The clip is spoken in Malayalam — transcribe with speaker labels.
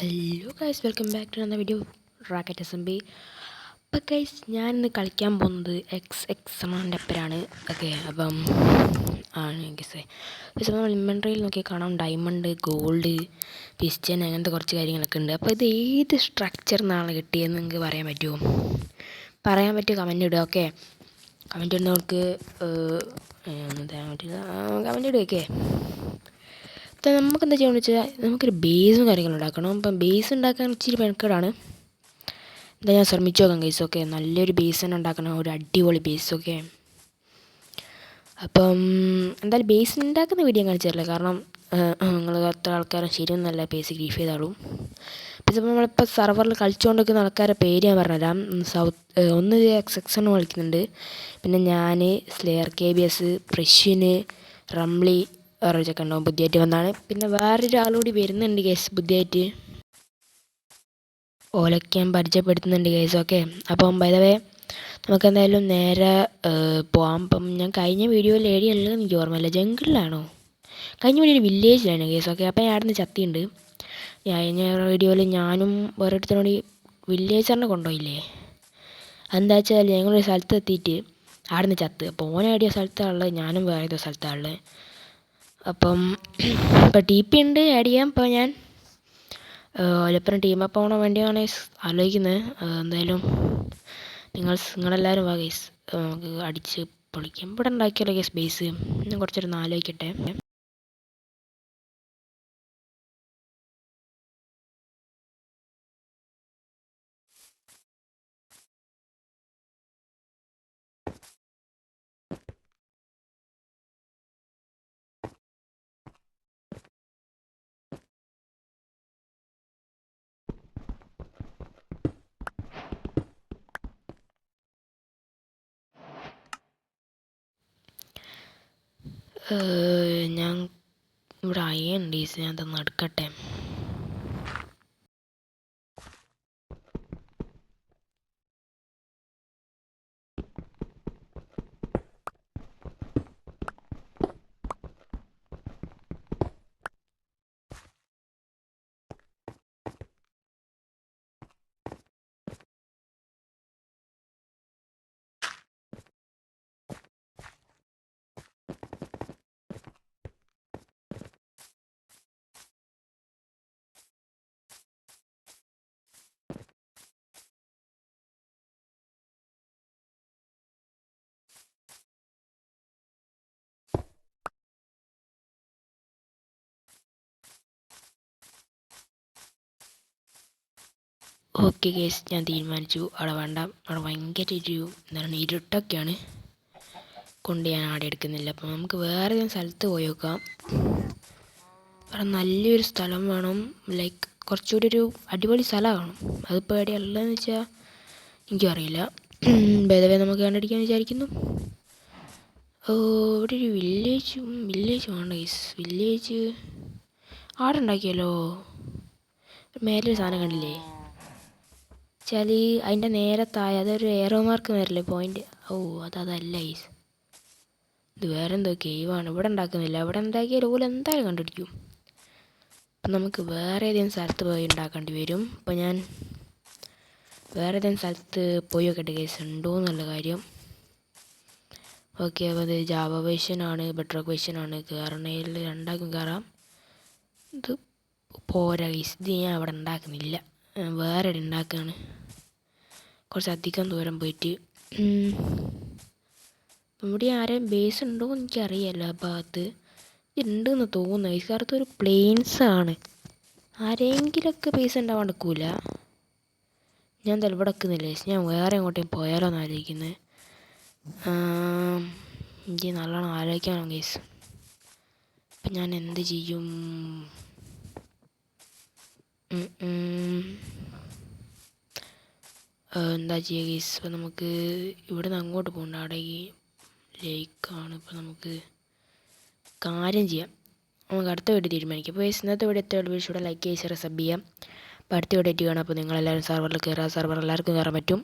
Speaker 1: Hello guys, welcome back to another video racket SMB. അപ്പോൾ ഗൈസ്, ഞാനിന്ന് കളിക്കാൻ പോകുന്നത് XXMൻ്റെ അപ്പരാണ്. ഓക്കെ, അപ്പം ആണ് ഗൈസ്. നമ്മൾ ഇൻവെൻട്രിയിൽ നോക്കി കാണാം, ഡയമണ്ട്, ഗോൾഡ്, പിസ്റ്റൻ, അങ്ങനത്തെ കുറച്ച് കാര്യങ്ങളൊക്കെ ഉണ്ട്. അപ്പോൾ ഇത് ഏത് സ്ട്രക്ചറിൽ നിന്നാണ് കിട്ടിയതെന്ന് നിങ്ങൾക്ക് പറയാൻ പറ്റുമോ? പറയാൻ പറ്റുമോ? കമൻറ്റ് ഇടുക. ഓക്കെ, കമൻറ്റ് ഇടുന്ന നമുക്ക് തരാൻ പറ്റില്ല, കമൻറ്റ് ഇടുക. ഓക്കെ, അപ്പോൾ നമുക്ക് എന്താ ചെയ്യുകയെന്ന് വെച്ചാൽ നമുക്കൊരു ബേസും കാര്യങ്ങളും ഉണ്ടാക്കണം. അപ്പം ബേസ് ഉണ്ടാക്കാൻ ഇച്ചിരി മെനക്കേടാണ്. എന്താ ഞാൻ ശ്രമിച്ചു നോക്കാം ഗൈസ്. ഓക്കെ, നല്ലൊരു ബേസ് തന്നെ ഉണ്ടാക്കണം, ഒരു അടിപൊളി ബേസ്. ഓക്കെ, അപ്പം എന്തായാലും ബേസ് ഉണ്ടാക്കുന്ന വീഡിയോ കാണിച്ചു തരില്ല, കാരണം നിങ്ങൾ അത്ര ആൾക്കാരും ശരിയൊന്നല്ല ബേസ് ഗ്രീഫ് ചെയ്താളും. പിന്നെ നമ്മളിപ്പോൾ സർവറിൽ കളിച്ചുകൊണ്ടിരിക്കുന്ന ആൾക്കാരുടെ പേര് ഞാൻ പറഞ്ഞുതരാം. ഒന്ന് XXN കളിക്കുന്നുണ്ട്, പിന്നെ ഞാൻ, സ്ലെയർ KBS, പ്രഷ്യന്, റംലി, വേറൊരു ചെക്കൻ ഉണ്ടാവും പുതിയതായിട്ട് വന്നാണ്. പിന്നെ വേറൊരാളുകൂടി വരുന്നുണ്ട് കേസ് പുതിയതായിട്ട്, ഓലൊക്കെ ഞാൻ പരിചയപ്പെടുത്തുന്നുണ്ട് കേസ്. ഓക്കെ, അപ്പം ബൈ ദ വേ നമുക്ക് എന്തായാലും നേരെ പോകാം. അപ്പം ഞാൻ കഴിഞ്ഞ വീഡിയോയിൽ ഏരിയയുള്ളത് എനിക്ക് ഓർമ്മയില്ല, ജംഗിളിലാണോ? കഴിഞ്ഞ വീഡിയോ ഒരു വില്ലേജിലാണ് കേസ്. ഓക്കെ, അപ്പം ഞാൻ അവിടെ നിന്ന് ചത്തിയുണ്ട്. കഴിഞ്ഞ വീഡിയോയിൽ ഞാനും ഓരോരുത്തരോട് വില്ലേജറിനെ കൊണ്ടുപോയില്ലേ, എന്താ വെച്ചാൽ ഞങ്ങളൊരു സ്ഥലത്ത് എത്തിയിട്ട് അവിടെ നിന്ന് ചത്ത്. അപ്പോൾ ഓനേടിയ സ്ഥലത്താണുള്ളത്, ഞാനും വേറെ ഏതോ സ്ഥലത്താണുള്ളത്. അപ്പം ഇപ്പോൾ TP ഉണ്ട്, ആഡ് ചെയ്യാം. ഇപ്പോൾ ഞാൻ ഓലപ്പുറം ടീമപ്പ് ആവണ വേണ്ടിയാണ് ആലോചിക്കുന്നത്. എന്തായാലും നിങ്ങളെല്ലാവരും വാ ഗൈസ്, നമുക്ക് അടിച്ച് പൊളിക്കാം. ഇവിടെ ഉണ്ടാക്കിയല്ലോ ഗൈസ് ബേസ്. ഞാൻ കുറച്ചൊരു ആലോചിക്കട്ടെ. ഞാൻ ഇവിടെ അയ്യൻ ഡീസ് ഞാൻ തന്ന് എടുക്കട്ടെ. ഓക്കെ കേസ്, ഞാൻ തീരുമാനിച്ചു. അവിടെ വേണ്ട, അവിടെ ഭയങ്കര എന്താണ് ഇരുട്ടൊക്കെയാണ് കൊണ്ട് ഞാൻ ആടെ എടുക്കുന്നില്ല. അപ്പം നമുക്ക് വേറെ ഏതെങ്കിലും സ്ഥലത്ത് പോയി നോക്കാം. അവിടെ നല്ലൊരു സ്ഥലം വേണം, ലൈക്ക് കുറച്ചുകൂടി ഒരു അടിപൊളി സ്ഥലമാണ്. അതിപ്പോൾ എവിടെയുള്ളതെന്ന് വെച്ചാൽ എനിക്കും അറിയില്ല. ഭേദവേ നമുക്ക് കണ്ടടിക്കാൻ വിചാരിക്കുന്നു. ഇവിടെ ഒരു വില്ലേജ് വേണ്ട ഗൈസ്. വില്ലേജ് ആടെ ഉണ്ടാക്കിയല്ലോ, മേലൊരു സാധനം കണ്ടില്ലേ വെച്ചാൽ അതിൻ്റെ നേരെ താഴെ അതൊരു ഏറോ മാർക്ക് വരില്ലേ, പോയിൻ്റ്. അതല്ല ഗൈസ്, ഇത് വേറെ എന്തോ കേവാണ്. ഇവിടെ ഉണ്ടാക്കുന്നില്ല, ഇവിടെ ഉണ്ടാക്കിയാൽ ഓല് എന്തായാലും കണ്ടുപിടിക്കും. അപ്പം നമുക്ക് വേറെ ഏതെങ്കിലും സ്ഥലത്ത് പോയി ഉണ്ടാക്കേണ്ടി വരും. അപ്പോൾ ഞാൻ വേറെ ഏതെങ്കിലും സ്ഥലത്ത് പോയി നോക്കട്ടെ കേസ്, ഉണ്ടോ എന്നുള്ള കാര്യം. ഓക്കെ, അപ്പോൾ അത് ജാവ വേർഷനാണ്, ബെഡ്റോക്ക് വേർഷനാണ്. കയറണയിൽ രണ്ടാക്കും കയറാം. ഇത് പോരാ ഗൈസ്, ഇത് ഞാൻ അവിടെ ഉണ്ടാക്കുന്നില്ല, വേറെ ഉണ്ടാക്കുകയാണ്, കുറച്ചധികം ദൂരം പോയിട്ട്. ഇവിടെ ആരെയും ബേസ് ഉണ്ടോ എന്ന് എനിക്കറിയില്ല. ആ ഭാഗത്ത് ഉണ്ടെന്ന് തോന്നുന്നു. ഈ സ്ഥലത്ത് ഒരു പ്ലെയിൻസാണ്, ആരെങ്കിലൊക്കെ ബേസ് ഉണ്ടാവാൻ എടുക്കൂല. ഞാൻ എന്തായാലും ഇവിടെ വെക്കുന്നില്ല, ഞാൻ വേറെ എങ്ങോട്ടേലും പോയാലോ എന്ന് ആലോചിക്കുന്നത്. എനിക്ക് നല്ലോണം ആലോചിക്കണം ഗൈസ്. അപ്പം ഞാൻ എന്ത് ചെയ്യും? എന്താ ചെയ്യുക ഗൈസ്? ഇപ്പം നമുക്ക് ഇവിടെ നിന്ന് അങ്ങോട്ട് പോകണ്ട, അവിടെ ഈ ലേക്കാണ്. ഇപ്പം നമുക്ക് കാര്യം ചെയ്യാം, നമുക്ക് അടുത്ത വീഡിയോ തീരുമാനിക്കാം. അപ്പോൾ ഇന്നത്തെ വീഡിയോ എത്ര വീഡിയോ ലൈക്ക് ചെയ്യുക, സബ് ചെയ്യാം. അപ്പോൾ അടുത്ത വീഡിയോ കാണാം. അപ്പോൾ നിങ്ങളെല്ലാവരും സർവറിൽ കയറുക, സർവർ എല്ലാവർക്കും കയറാൻ പറ്റും.